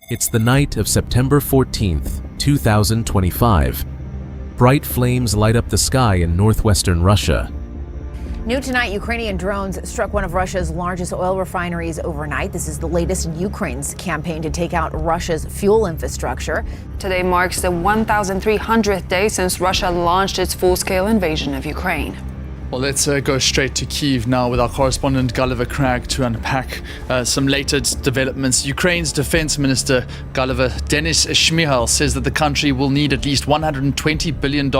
It's the night of September 14th, 2025. Bright flames light up the sky in northwestern Russia. New tonight, Ukrainian drones struck one of Russia's largest oil refineries overnight. This is the latest in Ukraine's campaign to take out Russia's fuel infrastructure. Today marks the 1,300th day since Russia launched its full-scale invasion of Ukraine. Well, let's go straight to Kyiv now with our correspondent Gulliver Cragg to unpack some later developments. Ukraine's defense minister, Gulliver Denis Shmyhal, says that the country will need at least $120 billion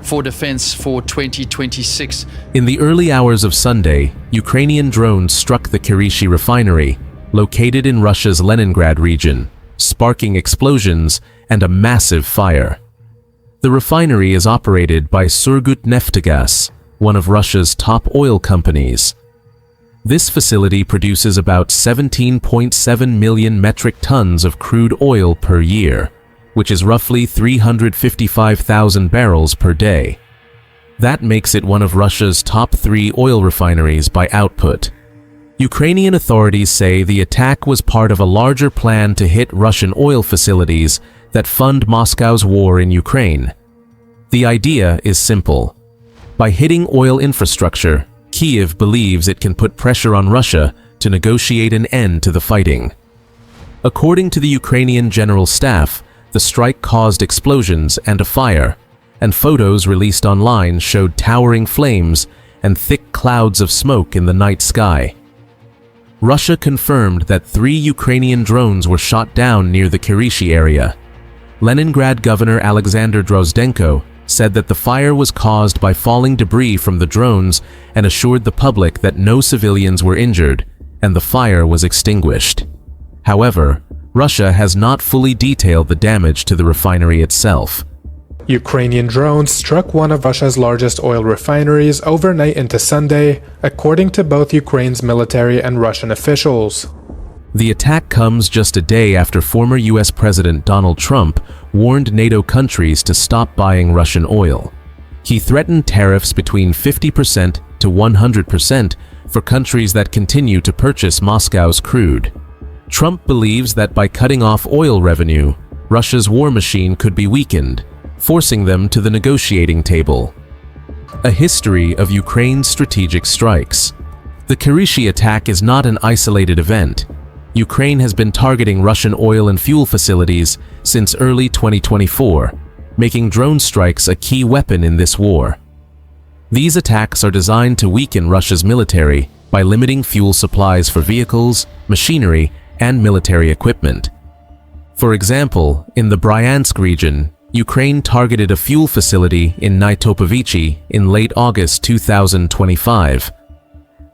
for defense for 2026. In the early hours of Sunday, Ukrainian drones struck the Kryvyi refinery, located in Russia's Leningrad region, sparking explosions and a massive fire. The refinery is operated by Surgutneftgaz, one of Russia's top oil companies. This facility produces about 17.7 million metric tons of crude oil per year, which is roughly 355,000 barrels per day. That makes it one of Russia's top 3 oil refineries by output. Ukrainian authorities say the attack was part of a larger plan to hit Russian oil facilities that fund Moscow's war in Ukraine. The idea is simple. By hitting oil infrastructure, Kyiv believes it can put pressure on Russia to negotiate an end to the fighting. According to the Ukrainian General Staff, the strike caused explosions and a fire, and photos released online showed towering flames and thick clouds of smoke in the night sky. Russia confirmed that 3 Ukrainian drones were shot down near the Kryvyi area. Leningrad Governor Alexander Drozdenko said that the fire was caused by falling debris from the drones and assured the public that no civilians were injured and the fire was extinguished. However, Russia has not fully detailed the damage to the refinery itself. Ukrainian drones struck one of Russia's largest oil refineries overnight into Sunday, according to both Ukraine's military and Russian officials. The attack comes just a day after former U.S. President Donald Trump warned NATO countries to stop buying Russian oil. He threatened tariffs between 50% to 100% for countries that continue to purchase Moscow's crude. Trump believes that by cutting off oil revenue, Russia's war machine could be weakened, forcing them to the negotiating table. A history of Ukraine's strategic strikes. The Kryvyi attack is not an isolated event. Ukraine has been targeting Russian oil and fuel facilities since early 2024, making drone strikes a key weapon in this war. These attacks are designed to weaken Russia's military by limiting fuel supplies for vehicles, machinery, and military equipment. For example, in the Bryansk region, Ukraine targeted a fuel facility in Nytopovichi in late August 2025.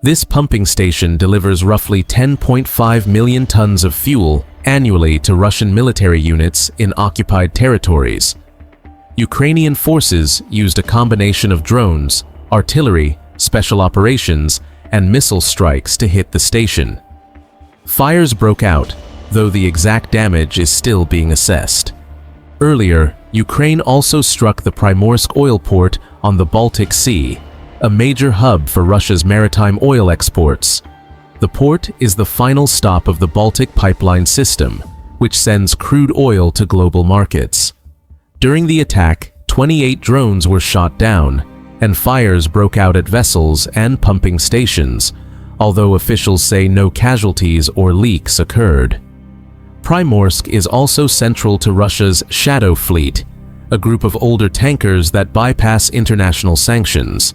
This pumping station delivers roughly 10.5 million tons of fuel annually to Russian military units in occupied territories. Ukrainian forces used a combination of drones, artillery, special operations, and missile strikes to hit the station. Fires broke out, though the exact damage is still being assessed. Earlier, Ukraine also struck the Primorsk oil port on the Baltic Sea, a major hub for Russia's maritime oil exports. The port is the final stop of the Baltic pipeline system, which sends crude oil to global markets. During the attack, 28 drones were shot down, and fires broke out at vessels and pumping stations, although officials say no casualties or leaks occurred. Primorsk is also central to Russia's Shadow Fleet, a group of older tankers that bypass international sanctions.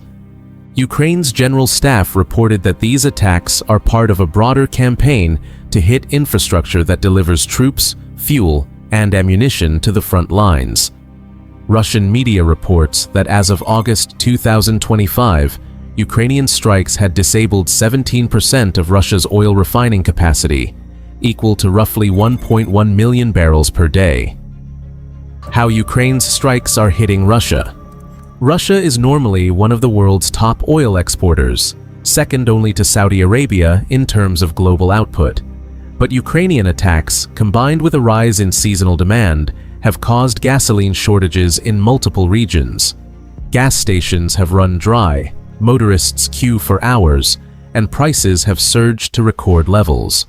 Ukraine's General Staff reported that these attacks are part of a broader campaign to hit infrastructure that delivers troops, fuel, and ammunition to the front lines. Russian media reports that as of August 2025, Ukrainian strikes had disabled 17% of Russia's oil refining capacity, equal to roughly 1.1 million barrels per day. How Ukraine's strikes are hitting Russia. Russia is normally one of the world's top oil exporters, second only to Saudi Arabia in terms of global output. But Ukrainian attacks, combined with a rise in seasonal demand, have caused gasoline shortages in multiple regions. Gas stations have run dry, motorists queue for hours, and prices have surged to record levels.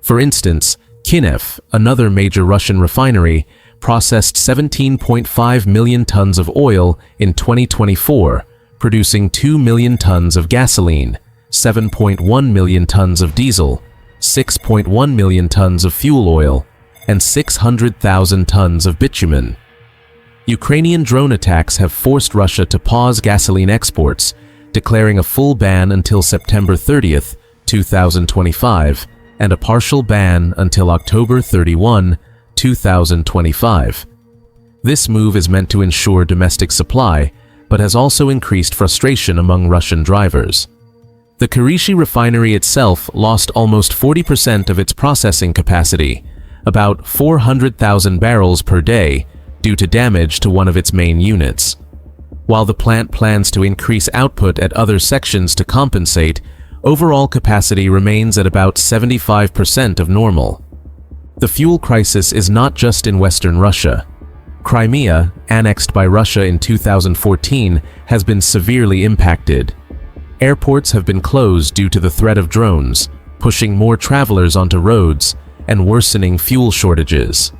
For instance, Kyiv, another major Russian refinery, processed 17.5 million tons of oil in 2024, producing 2 million tons of gasoline, 7.1 million tons of diesel, 6.1 million tons of fuel oil, and 600,000 tons of bitumen. Ukrainian drone attacks have forced Russia to pause gasoline exports, declaring a full ban until September 30th, 2025, and a partial ban until October 31, 2025. This move is meant to ensure domestic supply, but has also increased frustration among Russian drivers. The Kryvyi refinery itself lost almost 40% of its processing capacity, about 400,000 barrels per day, due to damage to one of its main units. While the plant plans to increase output at other sections to compensate, overall capacity remains at about 75% of normal. The fuel crisis is not just in Western Russia. Crimea, annexed by Russia in 2014, has been severely impacted. Airports have been closed due to the threat of drones, pushing more travelers onto roads and worsening fuel shortages.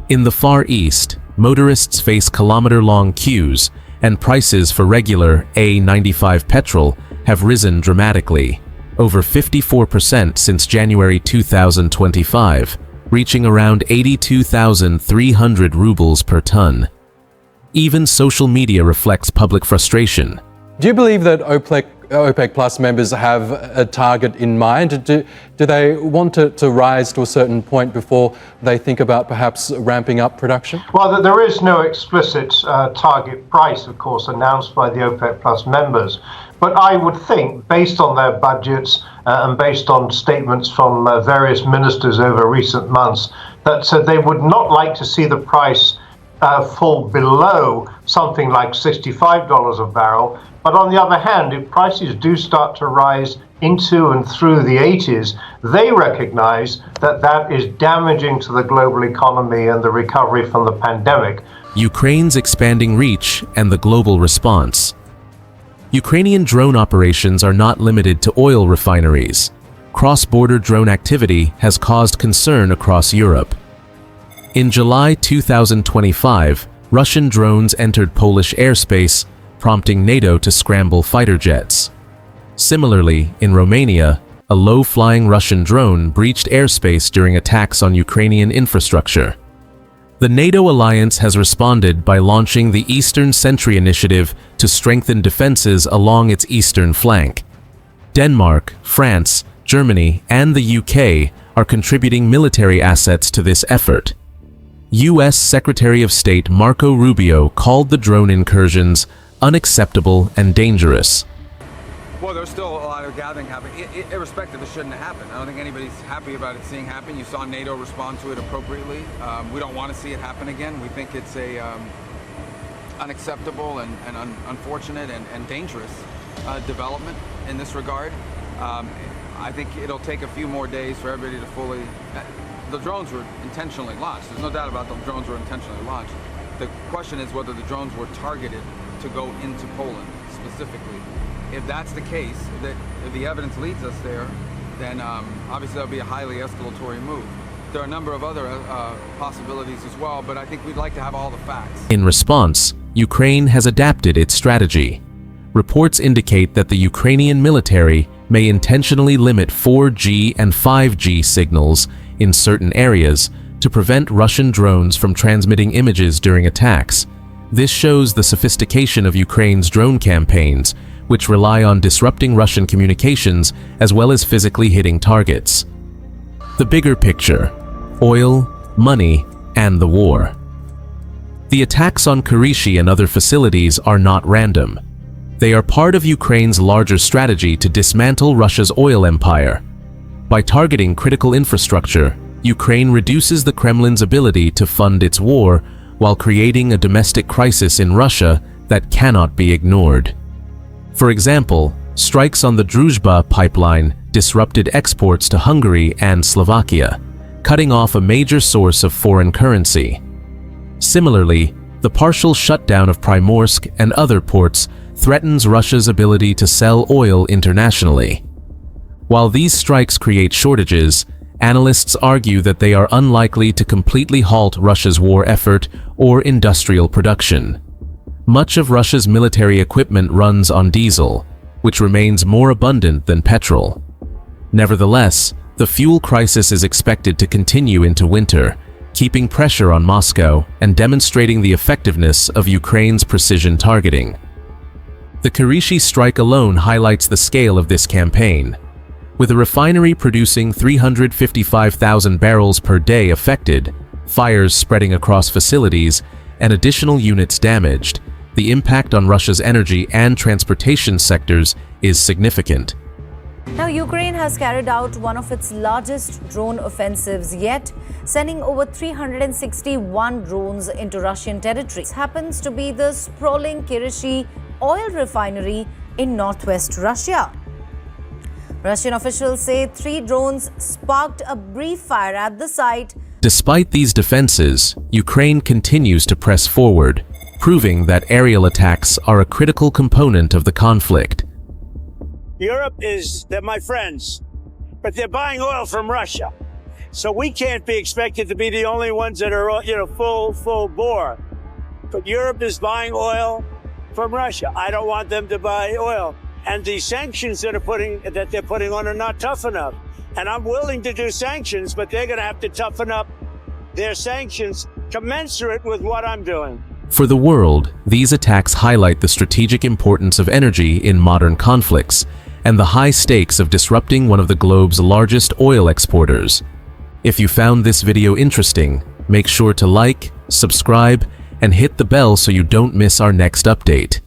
In the Far East, motorists face kilometer-long queues, and prices for regular A95 petrol have risen dramatically, over 54% since January 2025, reaching around 82,300 rubles per ton. Even social media reflects public frustration. Do you believe that OPEC Plus members have a target in mind? Do they want to rise to a certain point before they think about perhaps ramping up production? Well, there is no explicit target price, of course, announced by the OPEC Plus members. But I would think, based on their budgets and based on statements from various ministers over recent months, that they would not like to see the price fall below something like $65 a barrel. But on the other hand, if prices do start to rise into and through the 80s, they recognize that that is damaging to the global economy and the recovery from the pandemic. Ukraine's expanding reach and the global response. Ukrainian drone operations are not limited to oil refineries. Cross-border drone activity has caused concern across Europe. In July 2025, Russian drones entered Polish airspace, prompting NATO to scramble fighter jets. Similarly, in Romania, a low-flying Russian drone breached airspace during attacks on Ukrainian infrastructure. The NATO alliance has responded by launching the Eastern Sentry Initiative to strengthen defenses along its eastern flank. Denmark, France, Germany, and the UK are contributing military assets to this effort. U.S. Secretary of State Marco Rubio called the drone incursions unacceptable and dangerous. Well, there's still a lot of gathering happening. Irrespective, it shouldn't have happened. I don't think anybody's happy about it seeing happen. You saw NATO respond to it appropriately. We don't want to see it happen again. We think it's a unacceptable and unfortunate and dangerous development in this regard. I think it'll take a few more days for everybody to fully... The drones were intentionally launched. There's no doubt about the drones were intentionally launched. The question is whether the drones were targeted to go into Poland specifically. If that's the case, if the evidence leads us there, then obviously that'll be a highly escalatory move. There are a number of other possibilities as well, but I think we'd like to have all the facts. In response, Ukraine has adapted its strategy. Reports indicate that the Ukrainian military may intentionally limit 4G and 5G signals in certain areas to prevent Russian drones from transmitting images during attacks. This shows the sophistication of Ukraine's drone campaigns, which rely on disrupting Russian communications as well as physically hitting targets. The bigger picture: oil, money, and the war. The attacks on Kryvyi and other facilities are not random. They are part of Ukraine's larger strategy to dismantle Russia's oil empire. By targeting critical infrastructure, Ukraine reduces the Kremlin's ability to fund its war while creating a domestic crisis in Russia that cannot be ignored. For example, strikes on the Druzhba pipeline disrupted exports to Hungary and Slovakia, cutting off a major source of foreign currency. Similarly, the partial shutdown of Primorsk and other ports threatens Russia's ability to sell oil internationally. While these strikes create shortages, analysts argue that they are unlikely to completely halt Russia's war effort or industrial production. Much of Russia's military equipment runs on diesel, which remains more abundant than petrol. Nevertheless, the fuel crisis is expected to continue into winter, keeping pressure on Moscow and demonstrating the effectiveness of Ukraine's precision targeting. The Kurishi strike alone highlights the scale of this campaign. With a refinery producing 355,000 barrels per day affected, fires spreading across facilities, and additional units damaged, the impact on Russia's energy and transportation sectors is significant. Now, Ukraine has carried out one of its largest drone offensives yet, sending over 361 drones into Russian territory. This happens to be the sprawling Kurishi oil refinery in northwest Russia. Russian officials say 3 drones sparked a brief fire at the site. Despite these defenses, Ukraine continues to press forward, proving that aerial attacks are a critical component of the conflict. Europe they're my friends, but they're buying oil from Russia. So we can't be expected to be the only ones that are, full bore. But Europe is buying oil from Russia. I don't want them to buy oil. And the sanctions that they're putting on are not tough enough. And I'm willing to do sanctions, but they're going to have to toughen up their sanctions commensurate with what I'm doing. For the world, these attacks highlight the strategic importance of energy in modern conflicts and the high stakes of disrupting one of the globe's largest oil exporters. If you found this video interesting, make sure to like, subscribe, and hit the bell so you don't miss our next update.